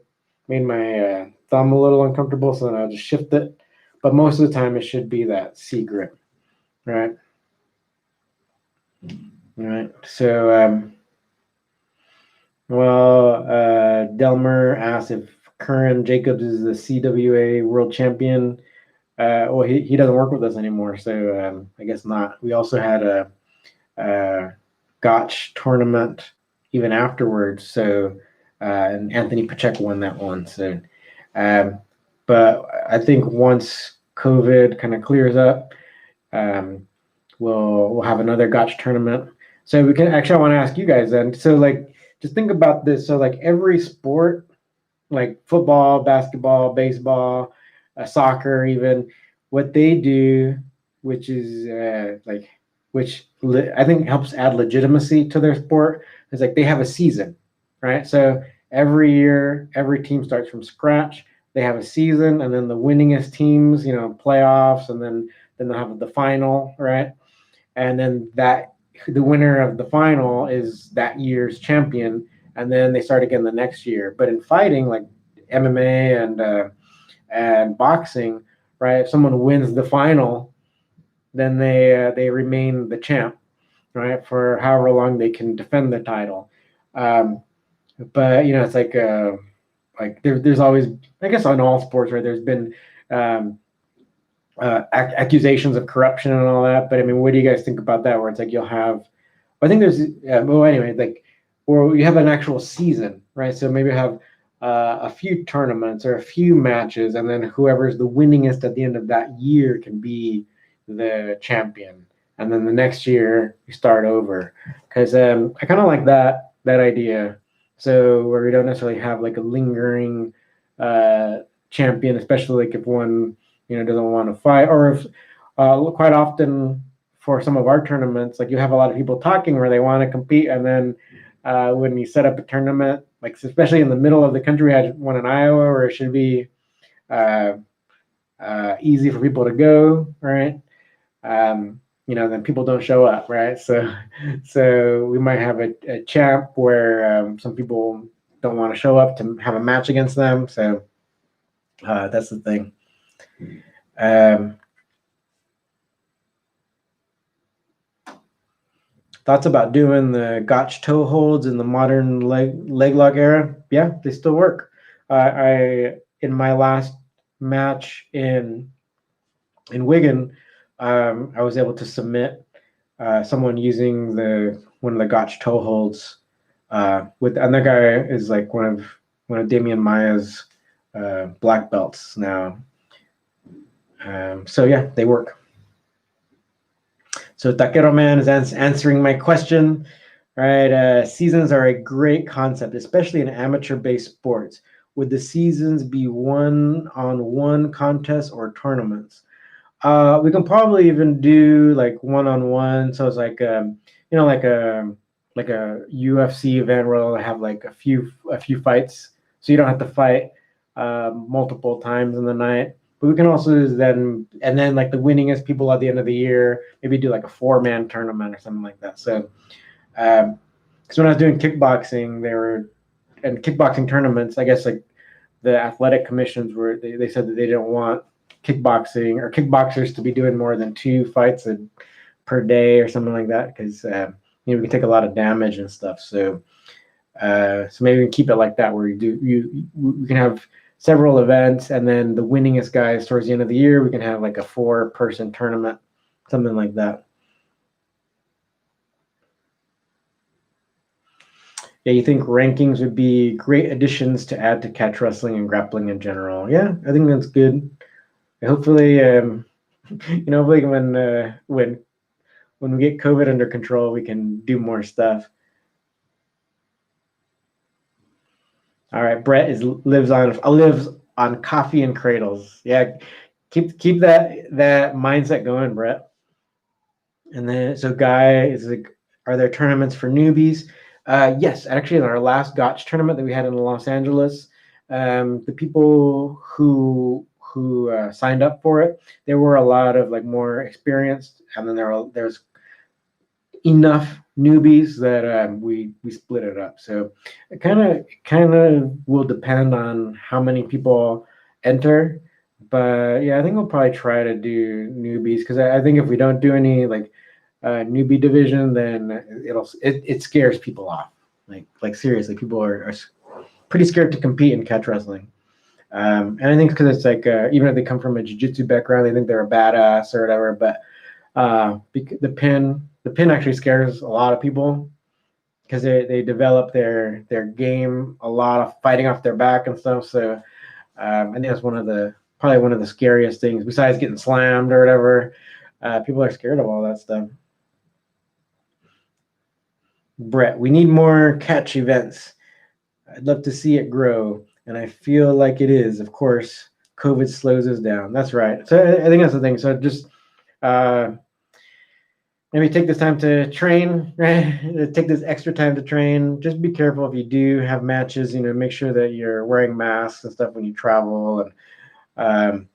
my thumb a little uncomfortable, so then I'll just shift it. But most of the time, it should be that C grip, right? All right. So, Delmer asked if Curran Jacobs is the CWA world champion. Well, he doesn't work with us anymore, so I guess not. We also had a Gotch tournament even afterwards, so and Anthony Pacheco won that one. So, but I think once COVID kind of clears up, we'll have another Gotch tournament. So we can actually, I want to ask you guys then. So like, just think about this. So like every sport, like football, basketball, baseball, soccer, even what they do, which is I think helps add legitimacy to their sport, is like they have a season, right? So every year, every team starts from scratch. They have a season, and then the winningest teams, playoffs, and then they'll have the final, right? And then the winner of the final is that year's champion, and then they start again the next year. But in fighting, like MMA and boxing, right? If someone wins the final, then they remain the champ, right, for however long they can defend the title. But it's like there's always, I guess, on all sports, right? There's been accusations of corruption and all that. But I mean, what do you guys think about that? Where it's like you'll have, I think there's, well, anyway, like, or you have an actual season, right? So maybe you have a few tournaments or a few matches, and then whoever's the winningest at the end of that year can be the champion. And then the next year you start over. Because I kind of like that idea. So where we don't necessarily have like a lingering champion, especially like if one doesn't want to fight, or if quite often for some of our tournaments, like you have a lot of people talking where they want to compete, and then when you set up a tournament, like especially in the middle of the country, we had one in Iowa where it should be easy for people to go, right? Then people don't show up, right? So we might have a champ where some people don't want to show up to have a match against them. So that's the thing. Thoughts about doing the Gotch toe holds in the modern leg lock era? Yeah, they still work. I in my last match in Wigan, I was able to submit someone using one of the Gotch toe holds. And that guy is like one of Damian Maya's black belts now. So yeah, they work. So Taquero Man is answering my question. Right, seasons are a great concept, especially in amateur-based sports. Would the seasons be one-on-one contests or tournaments? We can probably even do like one-on-one. So it's like like a UFC event where they'll have like a few fights, so you don't have to fight multiple times in the night. But we can also then like the winningest people at the end of the year, maybe do like a 4-man tournament or something like that. So, because when I was doing kickboxing, and kickboxing tournaments, I guess like the athletic commissions they said that they didn't want kickboxing or kickboxers to be doing more than 2 fights per day or something like that, because we can take a lot of damage and stuff. So maybe we can keep it like that, where we can have several events, and then the winningest guys towards the end of the year, we can have like a 4-person tournament, something like that. Yeah, you think rankings would be great additions to add to catch wrestling and grappling in general? Yeah, I think that's good. hopefully, hopefully when we get COVID under control, we can do more stuff. All right, Brett lives on coffee and cradles. Yeah, keep that mindset going, Brett. And then so Guy is like, are there tournaments for newbies? Yes, actually, in our last Gotch tournament that we had in Los Angeles, the people who signed up for it, there were a lot of like more experienced, and then there's enough newbies that we split it up. So it kind of will depend on how many people enter. But yeah, I think we'll probably try to do newbies because I think if we don't do any like newbie division, then it scares people off. Like seriously, people are pretty scared to compete in catch wrestling. And I think because it's like even if they come from a jiu-jitsu background, they think they're a badass or whatever. But the pin actually scares a lot of people because they develop their game a lot of fighting off their back and stuff. So I think that's probably one of the scariest things besides getting slammed or whatever. People are scared of all that stuff. Brett, we need more catch events. I'd love to see it grow, and I feel like it is. Of course, COVID slows us down. That's right. So I think that's the thing. So just maybe take this time to train, right? Take this extra time to train. Just be careful if you do have matches. Make sure that you're wearing masks and stuff when you travel, and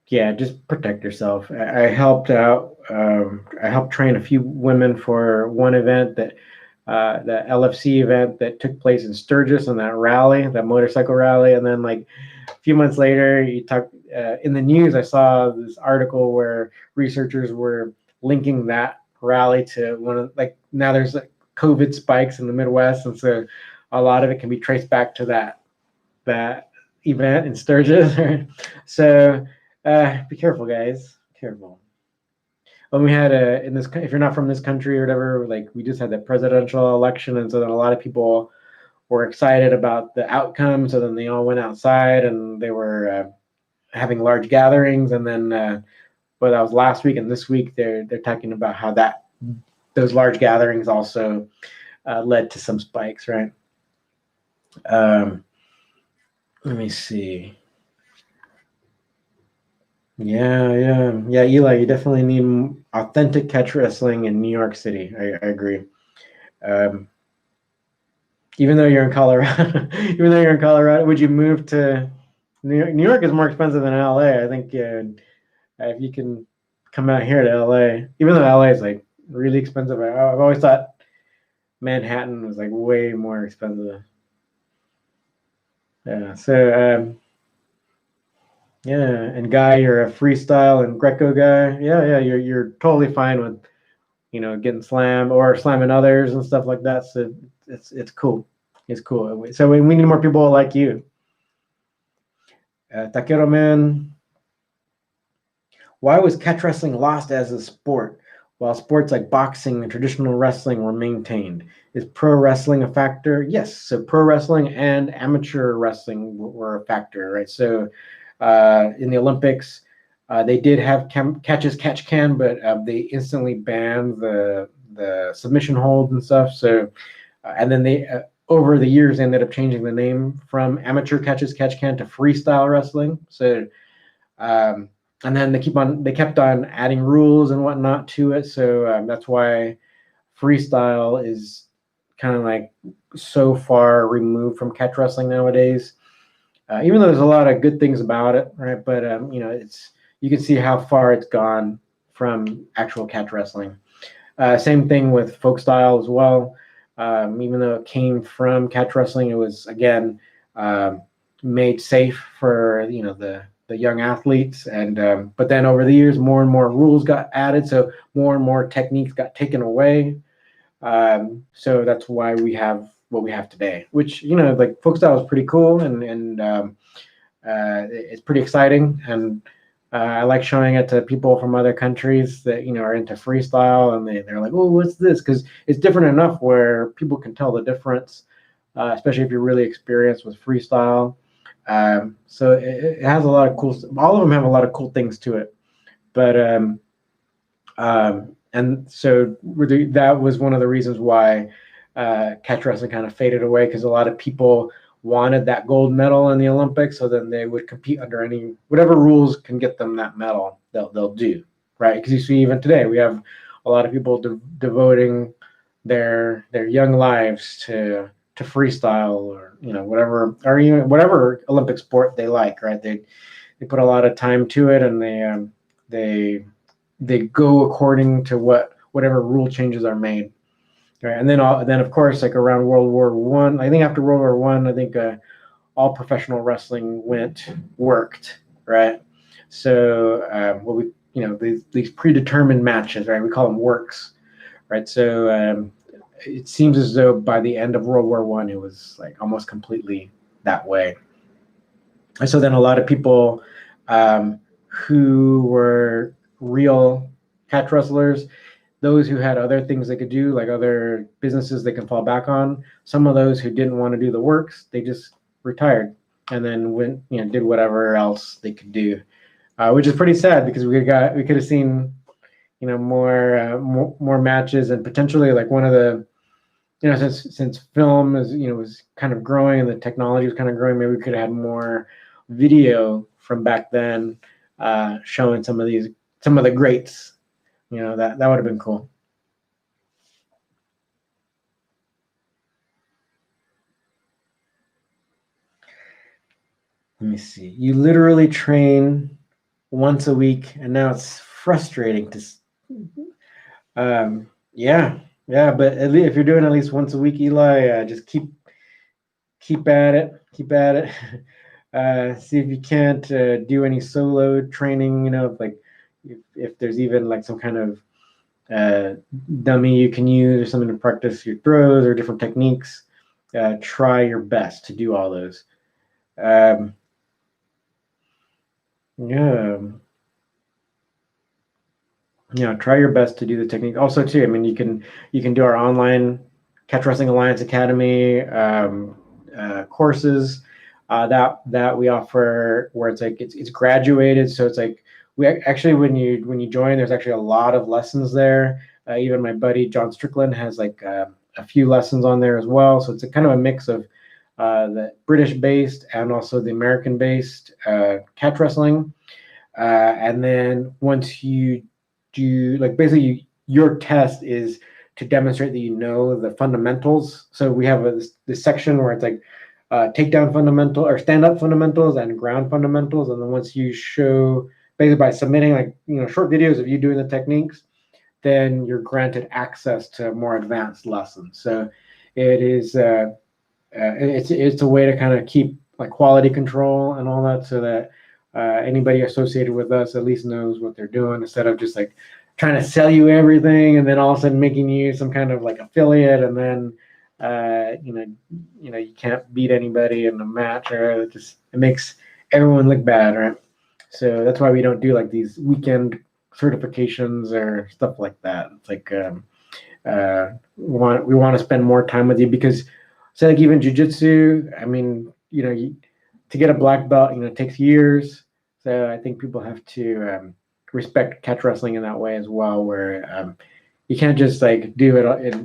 yeah, just protect yourself. I helped out. I helped train a few women for one event that LFC event that took place in Sturgis on that rally, that motorcycle rally, and then like a few months later, you talk in the news. I saw this article where researchers were linking that rally to one of now there's like COVID spikes in the Midwest, and so a lot of it can be traced back to that event in Sturgis. So be careful, guys. Be careful. When we had if you're not from this country or whatever, like we just had that presidential election, and so then a lot of people were excited about the outcome. So then they all went outside and they were having large gatherings, and then but that was last week, and this week they're talking about how those large gatherings also led to some spikes, right? Let me see. Yeah, Eli, you definitely need authentic catch wrestling in New York City. I agree. Even though you're in Colorado, would you move to New York? New York is more expensive than LA. I think if you can come out here to LA, even though LA is like really expensive, I've always thought Manhattan was like way more expensive. Yeah. So yeah, and Guy, you're a freestyle and Greco guy. Yeah, you're totally fine with getting slammed or slamming others and stuff like that. So it's cool. It's cool. So we need more people like you. Taquero Man, why was catch wrestling lost as a sport while sports like boxing and traditional wrestling were maintained? Is pro wrestling a factor? Yes. So pro wrestling and amateur wrestling were a factor, right? So in the Olympics, they did have catch as catch can, but they instantly banned the submission hold and stuff. So, and then they over the years they ended up changing the name from amateur catch as catch can to freestyle wrestling. So, and then they kept on adding rules and whatnot to it. So that's why freestyle is kind of like so far removed from catch wrestling nowadays. Even though there's a lot of good things about it, right? But you can see how far it's gone from actual catch wrestling. Same thing with folk style as well. Even though it came from catch wrestling, it was again made safe for the young athletes, and but then over the years, more and more rules got added, so more and more techniques got taken away. So that's why we have what we have today, which like folk style is pretty cool, and it's pretty exciting, and I like showing it to people from other countries that are into freestyle, and they're like, oh, what's this? Because it's different enough where people can tell the difference, especially if you're really experienced with freestyle. So it has a lot of cool. All of them have a lot of cool things to it, but and so that was one of the reasons why catch wrestling kind of faded away, because a lot of people wanted that gold medal in the Olympics, so then they would compete under whatever rules can get them that medal. They'll do, right? Because you see, even today, we have a lot of people devoting their young lives to freestyle, or whatever, or even whatever Olympic sport they like, right? They put a lot of time to it, and they they go according to whatever rule changes are made. Right? And then of course, like around World War One, I think after World War One, I think all professional wrestling worked, right? So what we these predetermined matches, right? We call them works, right? So it seems as though by the end of World War One, it was like almost completely that way. And so then a lot of people who were real catch wrestlers, those who had other things they could do, like other businesses they can fall back on. Some of those who didn't want to do the works, they just retired and then went, did whatever else they could do, which is pretty sad, because we could have seen, more matches, and potentially like one of the, since film was kind of growing and the technology was kind of growing, maybe we could have had more video from back then showing some of the greats. That would have been cool. Let me see. You literally train once a week, and now it's frustrating to. Yeah, yeah, but at least if you're doing at least once a week, Eli, just keep at it. Keep at it. See if you can't do any solo training. Like if there's even like some kind of dummy you can use or something to practice your throws or different techniques. Try your best to do all those. Yeah. Try your best to do the technique. Also, too, I mean, you can do our online Catch Wrestling Alliance Academy courses that we offer, where it's like it's graduated, so it's like we actually, when you join, there's actually a lot of lessons there. Even my buddy John Strickland has like a few lessons on there as well. So it's a kind of a mix of the British-based and also the American-based catch wrestling. And then once you do, like, basically your test is to demonstrate that you know the fundamentals. So we have this section where it's like takedown fundamental or stand up fundamentals and ground fundamentals. And then once you show, basically by submitting like short videos of you doing the techniques, then you're granted access to more advanced lessons. So it is it's a way to kind of keep like quality control and all that, so that anybody associated with us at least knows what they're doing, instead of just like trying to sell you everything and then all of a sudden making you some kind of like affiliate, and then you can't beat anybody in the match, or it makes everyone look bad, right? So that's why we don't do like these weekend certifications or stuff like that. It's like we want to spend more time with you, because say like even jujitsu, I mean, to get a black belt, it takes years. So I think people have to respect catch wrestling in that way as well, where you can't just like do it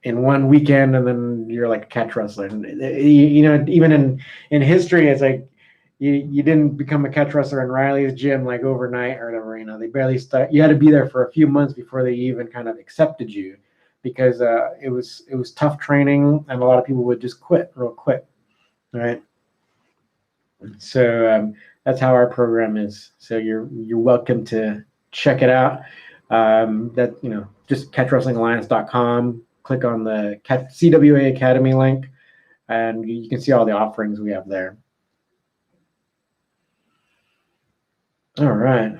in one weekend and then you're like a catch wrestler. Even in history, it's like you didn't become a catch wrestler in Riley's gym like overnight or whatever. They barely start. You had to be there for a few months before they even kind of accepted you, because it was tough training, and a lot of people would just quit real quick, right? So that's how our program is. So you're welcome to check it out. Just catchwrestlingalliance.com. Click on the CWA Academy link, and you can see all the offerings we have there. All right.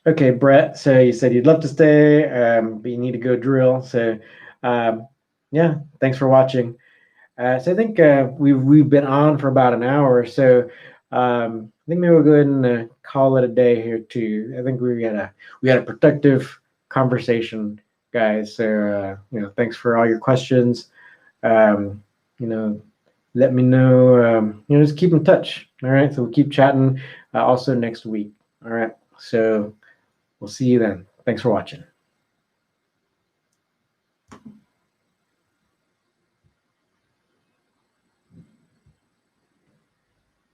Okay, Brett. So you said you'd love to stay, but you need to go drill. So yeah, thanks for watching. So I think we've been on for about an hour. So I think maybe we'll go ahead and call it a day here too. I think we had a productive conversation, guys. So thanks for all your questions. let me know. Just keep in touch. All right. So we'll keep chatting also next week. All right. So we'll see you then. Thanks for watching.